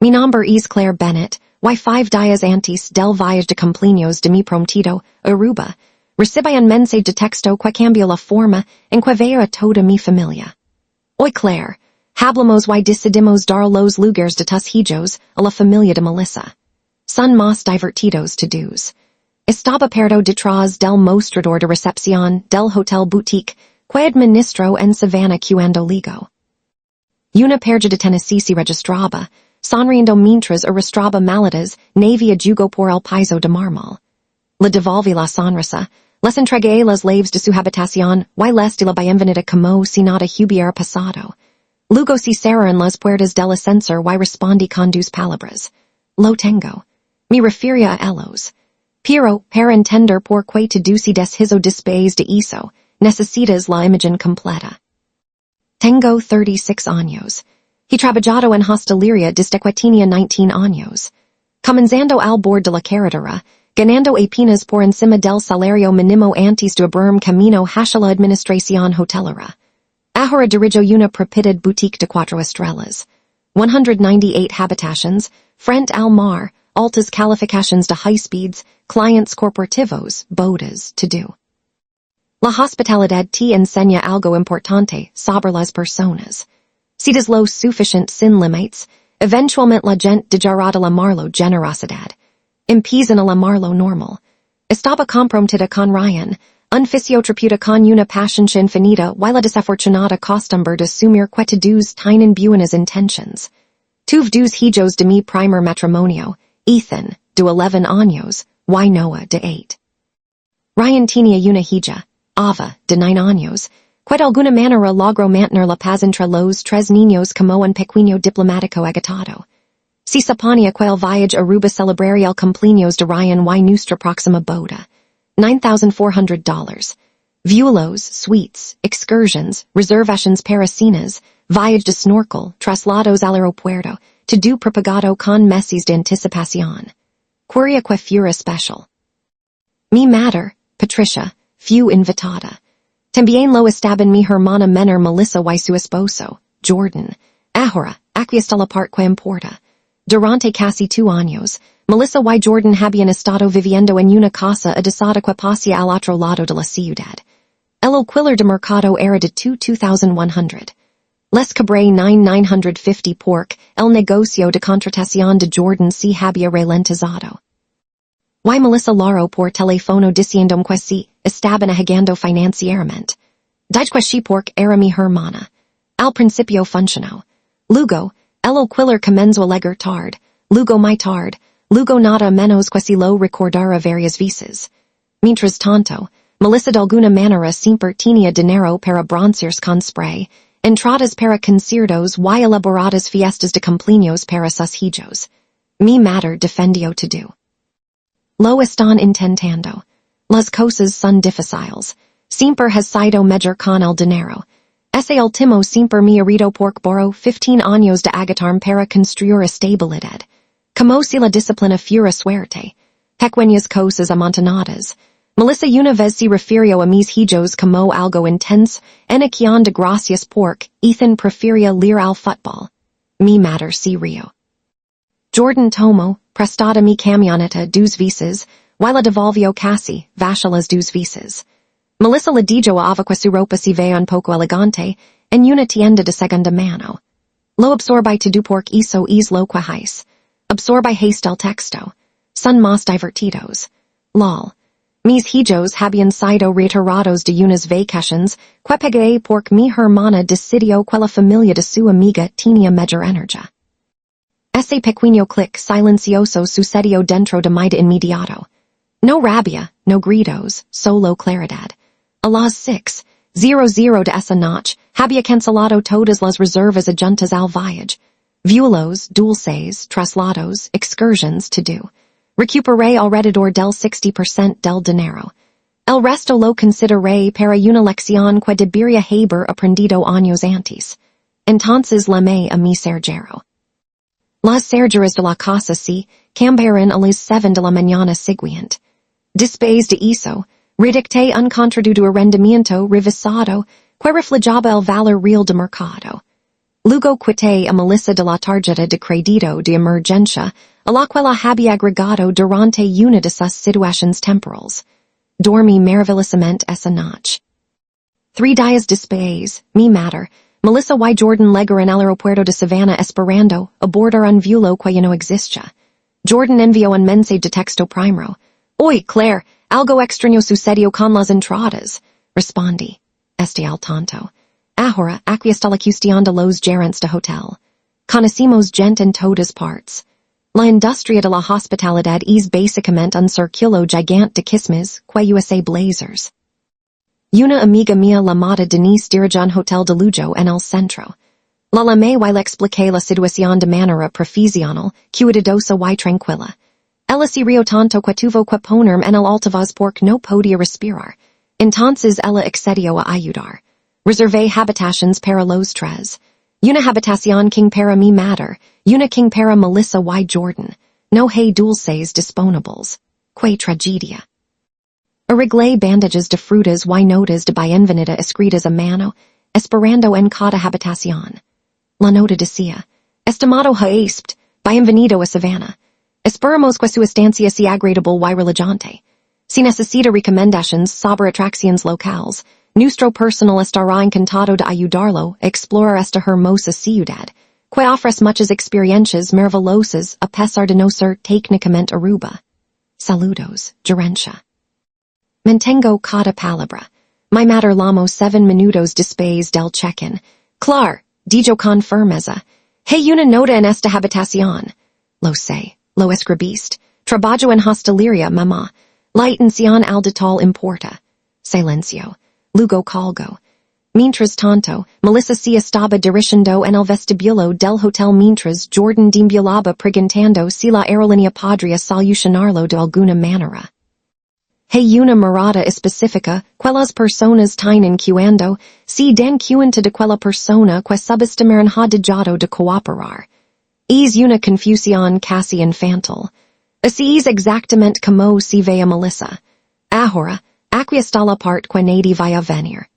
Mi nombre es Claire Bennett, y 5 días antes del viaje de cumpleaños de mi prometido, Aruba, recibí un mensaje de texto que cambió la forma en que veo a toda mi familia. Hoy Claire, hablamos y decidimos dar los lugares de tus hijos a la familia de Melissa. Son más divertidos todos. Estaba perdo detrás del mostrador de recepción del hotel boutique que administro en Savannah cuando ligo. Una pareja de Tennessee se registraba, sonriendo mientras arrastraba maletas navia jugo por el piso de mármol. Le devolví la sonrisa, les entregué las llaves de su habitación y les di la bienvenida como si nada hubiera pasado. Luego se cerraron las puertas del ascensor y respondí con dos palabras. Lo tengo. Me refería a ellos. Pero, para entender por qué todos hizo después de eso, necesitas la imagen completa. Tengo 36 años. He trabajado en hostelería desde que tenía 19 años. Comenzando al bord de la carretera, ganando apenas por encima del salario mínimo antes de abrir camino hacia la administración hotelera. Ahora dirijo una propiedad boutique de 4 estrellas. 198 habitations, frente al mar, altas califications de high speeds, clients corporativos, bodas, to do. La hospitalidad te enseña algo importante sobre las personas. Si des lo suficient sin límites, eventualmente la gente dejará de amarlo generosidad. Empiezan a amarlo normal. Estaba comprometida con Ryan, un fisioterapeuta con una paciencia infinita y la desafortunada costumbre de asumir que todos tienen buenas intentions. Tuve dos hijos de mi primer matrimonio, Ethan, de 11 años, y Noah, de 8. Ryan tenía una hija, Ava, de 9 años, que de alguna manera logró mantener la paz entre los 3 niños como un pequeño diplomático agitado. Se suponía que el viaje a Aruba celebraría el cumpleaños de Ryan y nuestra próxima boda. $9,400. Vuelos, suites, excursions, reservations para cenas, viaje de snorkel, traslados al aeropuerto, todo propagado con meses de anticipación. Quería que fuera especial. Mi madre, Patricia, fue invitada. También lo estaban mi hermana menor Melissa y su esposo, Jordan. Ahora, aquí está la parte que importa. Durante casi 2 años, Melissa y Jordan habían estado viviendo en una casa adosada que pasía al otro lado de la ciudad. El alquiler de mercado era de $2,100. Les cobré $9,950 porque el negocio de contratación de Jordan se había ralentizado. Y Melissa laro por teléfono diciendo que si estaban agando financieramente. Dije que sí porque era mi hermana. Al principio funcionó. Luego, el alquiler comenzó a llegar tarde, luego muy tarde, luego nada menos que si lo recordara varias veces. Mientras tanto, Melissa de alguna manera siempre tenía dinero para broncearse con spray, entradas para conciertos y elaboradas fiestas de cumpleaños para sus hijos. Mi madre defendió todo. Lo están intentando. Las cosas son difíciles. Siempre has sido mejor con el dinero. Ese último siempre me herido porque borró 15 años de agatarme para construir estabilidad. Como si la disciplina fuera suerte. Pequeñas cosas amontonadas. Melissa una vez se refirió a mis hijos como algo intenso, en acción de gracias porque Ethan prefería leer al fútbol. Mi madre se rió. Jordan tomó, prestada mi camioneta 2 veces, y la devolvió casi, vacia las 2 veces. Melissa le dijo a Ava que su ropa se ve un poco elegante, en una tienda de segunda mano. Lo absorbí todo porque eso es lo que es. Absorbí haste el texto. Son más divertidos. Lol. Mis hijos habían sido retirados de unas vacaciones que pagué porque mi hermana decidió que la familia de su amiga tenía mayor energía. Ese pequeño clic silencioso sucedió dentro de mí de inmediato. No rabia, no gritos, solo claridad. A las 6:00 de esa noche, había cancelado todas las reservas adjuntas al viaje. Vuelos, dulces, traslados, excursions to do. Recuperé alrededor del 60% del dinero. El resto lo consideré para una lección que debería haber aprendido años antes. Entonces llamé a mi cerrajero. Las cerrajeras de la casa se cambiaron a las 7 de la mañana siguiente. Después de eso, redacté un contrato de arrendamiento revisado que reflejaba el valor real de mercado. Luego quite a Melissa de la tarjeta de crédito de emergencia, a la quella había agregado durante una de sus situaciones temporales. Dormi maravillosamente esa noche. 3 días después, mi mater, Melissa y Jordan llegaron al aeropuerto de Savannah esperando abordar un vuelo que no existía. Jordan envió un mensaje de texto primero. Oye, Claire, algo extraño sucedió con las entradas. Respondí. Este al tanto. Ahora, aquí está la cuestión de los gerentes de hotel. Conocemos gente en todas partes. La industria de la hospitalidad es básicamente un círculo gigante de chismes que USA blazers. Una amiga mía llamada Denise dirige un hotel de lujo en el centro. La llamé y le expliqué la situación de manera profesional, cuidadosa y tranquila. Ella se rió tanto que tuvo que ponerme en el altavoz porque no podía respirar. Entonces ella accedió a ayudar. Reservé habitaciones para los tres. Una habitación king para mi mater, una king para Melissa y Jordan. No hay dulces disponibles. Que tragedia. Arreglé bandages de frutas y notas de bienvenida escritas a mano, esperando en cada habitación. La nota decía, Estimado huésped, bienvenido a Savannah. Esperamos que su estancia sea agradable y relajante. Si necesita recomendaciones sobre atracciones locales, nuestro personal estará encantado de ayudarlo a explorar esta hermosa ciudad, que ofrece muchas experiencias maravillosas a pesar de no ser técnicamente Aruba. Saludos, gerencia. Mantengo cada palabra. Mi mater llamó 7 minutos después del check-in. Claro, dijo con firmeza. Hay una nota en esta habitación. Lo sé, lo escribiste. Trabajo en hostelería, mamá. La atención al detalle importa. Silencio. Luego colgo. Mientras tanto, Melissa se estaba dirigiendo en el vestibulo del hotel mientras Jordan deambulaba preguntando si la aerolínea podría solucionarlo de alguna manera. Hay una mirada específica que las personas tienen cuando si dan cuenta de quella persona que subestimaron ha dejado de cooperar. Es una confusión casi infantil. Así es exactamente como se ve a Melissa. Ahora, aquí está la parte que nadie va a venir.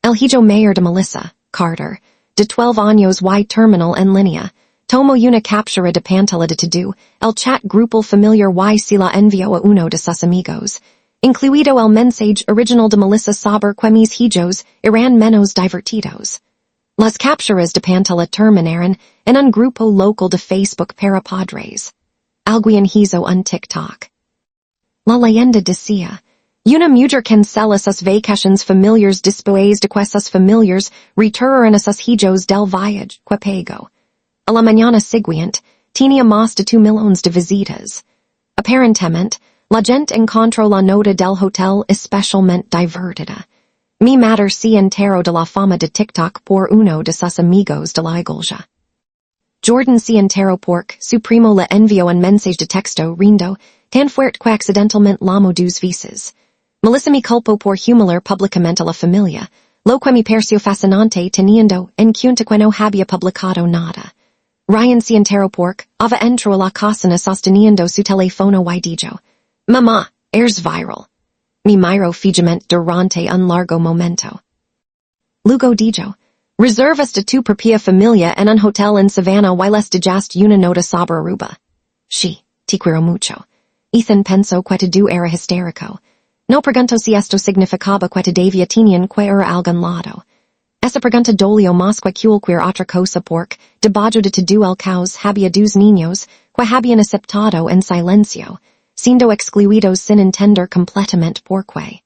El hijo mayor de Melissa, Carter, de 12 años y terminal en línea, tomó una captura de pantalla de todo, el chat grupal familiar y se la envió a uno de sus amigos, incluido el mensaje original de Melissa sobre que mis hijos eran menos divertidos. Las capturas de pantalla terminaron en un grupo local de Facebook para padres. Alguien hizo un TikTok. La leyenda decía, una mujer cancela sus vacaciones familiares después de que sus familiares retiraran a sus hijos del viaje que pagó. A la mañana siguiente, tenía más de 2 millones de visitas. Aparentemente, la gente encontró la nota del hotel especialmente divertida. Mi mater se enteró de la fama de TikTok por uno de sus amigos de la iglesia. Jordan se enteró porque su primo le envió un mensaje de texto rindo tan fuerte que accidentalmente llamó 2 veces. Melissa me culpó por humilar públicamente a la familia, lo que me pareció fascinante teniendo en cuenta que no había publicado nada. Ryan se enteró porque ava entró a la cocina sosteniendo su teléfono y dijo, Mamá, eres viral. Me miró fijamente durante un largo momento. Luego dijo, reservas de tu propia familia en un hotel en Savannah y les dejaste una nota sobre Aruba. Sí, te quiero mucho. Ethan pensó que todo era histérico. No preguntó si esto significaba que todavía tenían que ir a algún lado. Esa pregunta dolió más que cualquier otra cosa porque, debajo de todo el caos había 2 niños que habían aceptado en silencio, siendo excluidos sin entender completamente por qué.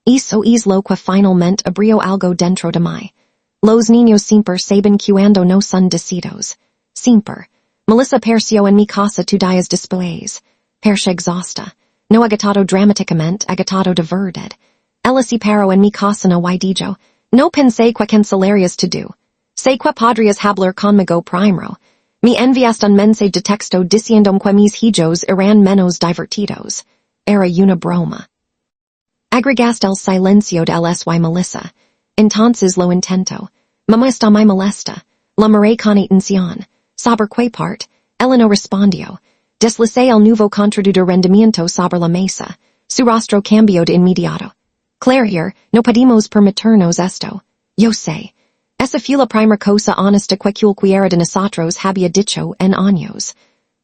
Eso es lo que finalmente abrió algo dentro de mí. Los niños siempre saben cuando no son decididos. Siempre. Melissa apareció en mi casa 2 días después. Perche exhausta. No agitado dramáticamente, agitado de verdad. Ella se paró en mi cocina y dijo, no pensé que cancelarías todo. Sé que podrías hablar conmigo primero. Me enviaste un mensaje de texto diciendo que mis hijos eran menos divertidos. Era una broma. Agregaste el silencio de LSY Melissa. Entonces lo intento. Mamá está muy molesta. La miré con atención. Sobre qué parte, ella no respondió. Deslacé el nuevo contrato de rendimiento sobre la mesa. Su rostro cambió de inmediato. Claire, no podemos permitirnos esto. Yo sé. Esa fila primer cosa honesta que culquiera de nosotros había dicho en años.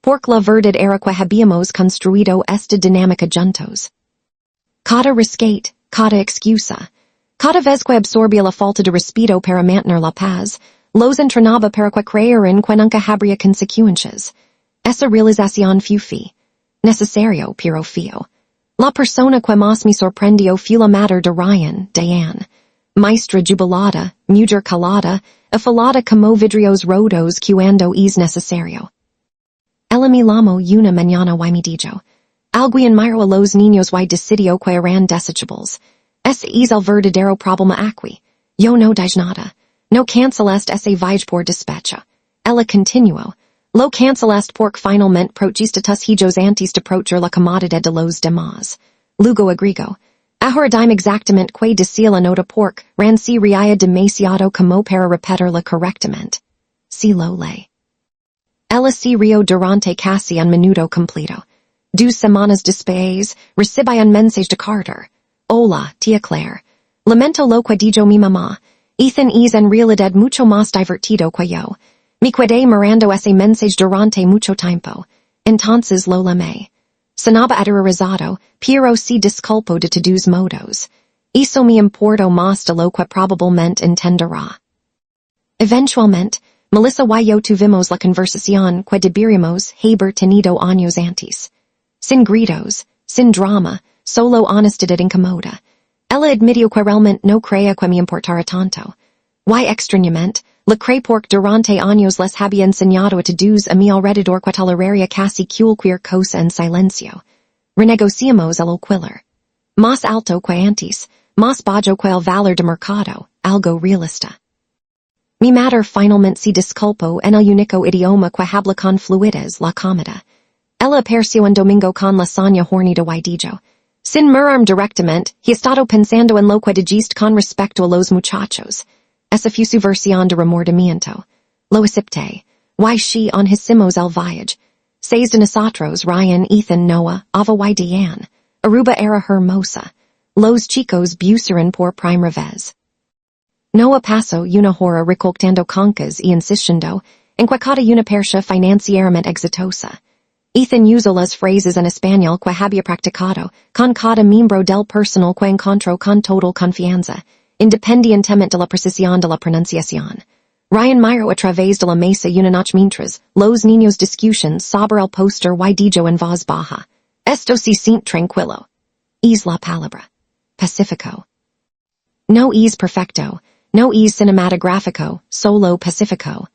Porque la verdad era que habíamos construido esta dinámica juntos. Cada rescate, cada excusa. Cada vez que absorbía la falta de respeto para mantener la paz, los entrenaba para que creyeran que nunca habría consecuencias. Esa realización fue necesario pero fío. La persona que más me sorprendió fue la madre de Ryan, Diane. Maestra jubilada, mujer calada, afilada como vidrios rotos cuando es necesario. Ella me llamó una mañana y me dijo, alguien miró a los niños y decidió que eran desechables. Ese es el verdadero problema aquí. Yo no dije nada. No cancelaste ese viaje por despecho. Ella continuó. Lo cancelaste porque finalmente prochiste tus hijos antes de procher la comodidad de los demás. Luego agregó. Ahora dime exactamente que decía la nota porque ranci reía demasiado como para repetirla correctamente. Si lo lee. Ella se rió durante casi un minuto completo. 2 semanas después, recibí un mensaje de Carter. Hola, tía Claire. Lamento lo que dijo mi mamá. Ethan es en realidad mucho más divertido que yo. Me quedé mirando ese mensaje durante mucho tiempo. Entonces lo llamé. Sonaba aterrorizado, pero se disculpó de todos modos. Eso me importó más de lo que probablemente entenderá. Eventualmente, Melissa y yo tuvimos la conversación que deberíamos haber tenido años antes. Sin gritos, sin drama, solo honestidad incómoda. Ella admitió que realmente no creía que me importara tanto. Y extrañamente, la cree porque durante años les había enseñado a todos a mi alrededor que toleraría casi cualquier cosa en silencio. Renegociamos el alquiler. Más alto que antes, más bajo que el valor de mercado, algo realista. Mi madre finalmente se disculpó en el único idioma que habla con fluidez, la comida. Ella apareció en domingo con la saña hornida y dijo. Sin mirarme directamente, he estado pensando en lo que dijiste con respecto a los muchachos. Esa fue su versión de remordimiento. Lo acepté. Y she on hicimos el viaje. 6 de nosotros, Ryan, Ethan, Noah, Ava y Diane. Aruba era hermosa. Los chicos buceran por primera vez. Noah pasó una hora recolectando concas y insistiendo en que cada una persona financieramente exitosa. Ethan usó las frases en español que había practicado con cada miembro del personal que encontró con total confianza, independientemente de la precisión de la pronunciación. Ryan miró a través de la mesa una noche mientras los niños discutían sobre el póster y dijo en voz baja. Esto se siente tranquilo. Es la palabra. Pacífico. No es perfecto. No es cinematográfico, solo pacífico.